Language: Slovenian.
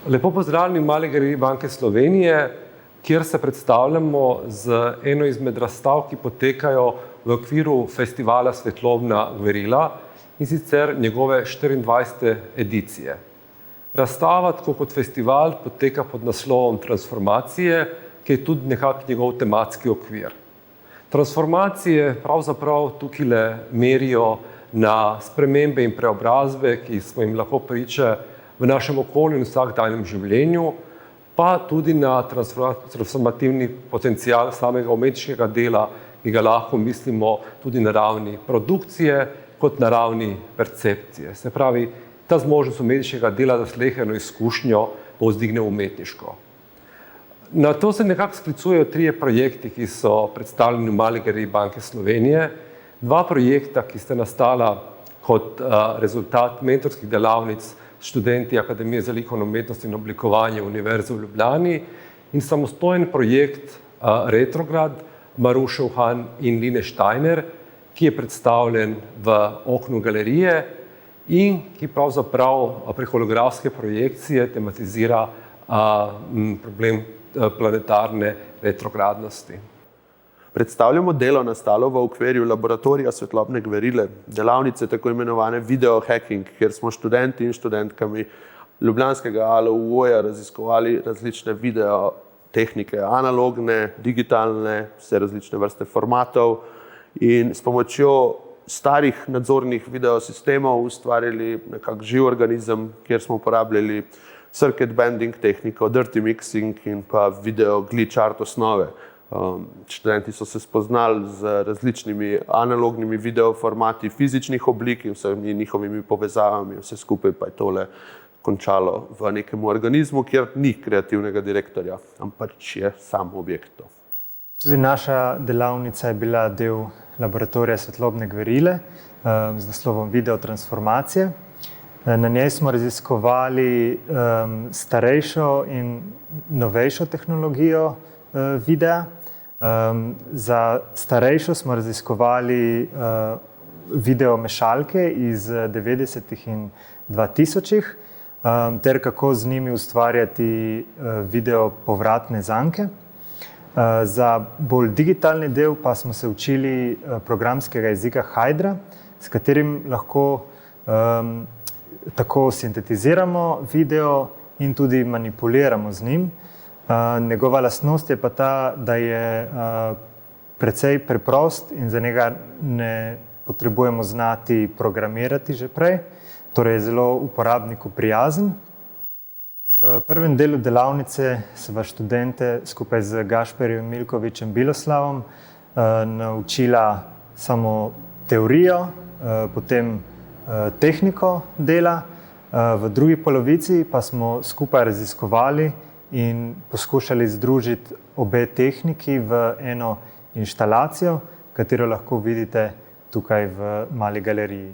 Lepo pozdravljeni v Mali galeriji Banke Slovenije, kjer se predstavljamo z eno izmed razstav, ki potekajo v okviru festivala Svetlobna gverila, in sicer njegove 24. edicije. Razstava, tako kot festival, poteka pod naslovom Transformacije, ki je tudi nekako njegov tematski okvir. Transformacije pravzaprav tukaj merijo na spremembe in preobrazbe, ki smo jim lahko priče v našem okolju in vsakdanjem življenju, pa tudi na transformativni potencial samega umetniškega dela, ki ga lahko mislimo tudi na ravni produkcije, kot na ravni percepcije. Se pravi, ta zmožnost umetniškega dela, da sleherno izkušnjo povzdigne umetniško. Na to se nekako sklicujejo trije projekti, ki so predstavljeni v Mali galeriji Banke Slovenije. Dva projekta, ki sta nastala kot rezultat mentorskih delavnic študenti Akademije za likovno umetnost in oblikovanje Univerze v Ljubljani, in samostojen projekt Retrograd Maruše Uhan in Line Steiner, ki je predstavljen v oknu galerije in ki pravzaprav prek holografske projekcije tematizira problem planetarne retrogradnosti. Predstavljamo delo nastalo v okviru laboratorija Svetlobne gverile, delavnice tako imenovane video hacking, kjer smo študenti in študentkami ljubljanskega ALUO-ja raziskovali različne video tehnike, analogne, digitalne, vse različne vrste formatov in s pomočjo starih nadzornih videosistemov ustvarili nekak živ organizem, kjer smo uporabljali circuit bending tehniko, dirty mixing in pa video glitch art osnove. Študenti so se spoznali z različnimi analognimi videoformati fizičnih oblik in vsemi njihovimi povezavami, vse skupaj pa je tole končalo v nekem organizmu, kjer ni kreativnega direktorja, ampak je sam objekt. Tudi naša delavnica je bila del laboratorija Svetlobne gverile z naslovom Videotransformacije. Na njej smo raziskovali starejšo in novejšo tehnologijo videa. Za starejšo smo raziskovali video mešalke iz 90-ih in 2000-ih, ter kako z njimi ustvarjati video povratne zanke. Za bolj digitalni del pa smo se učili programskega jezika Hydra, s katerim lahko tako sintetiziramo video in tudi manipuliramo z njim. Njegova lastnost je pa ta, da je precej preprost in za njega ne potrebujemo znati programirati že prej, torej je zelo uporabniku prijazen. V prvem delu delavnice sva študente skupaj z Gašperjem Milkovičem Biloslavom naučila samo teorijo, potem tehniko dela. V drugi polovici pa smo skupaj raziskovali in poskušali združiti obe tehniki v eno inštalacijo, katero lahko vidite tukaj v Mali galeriji.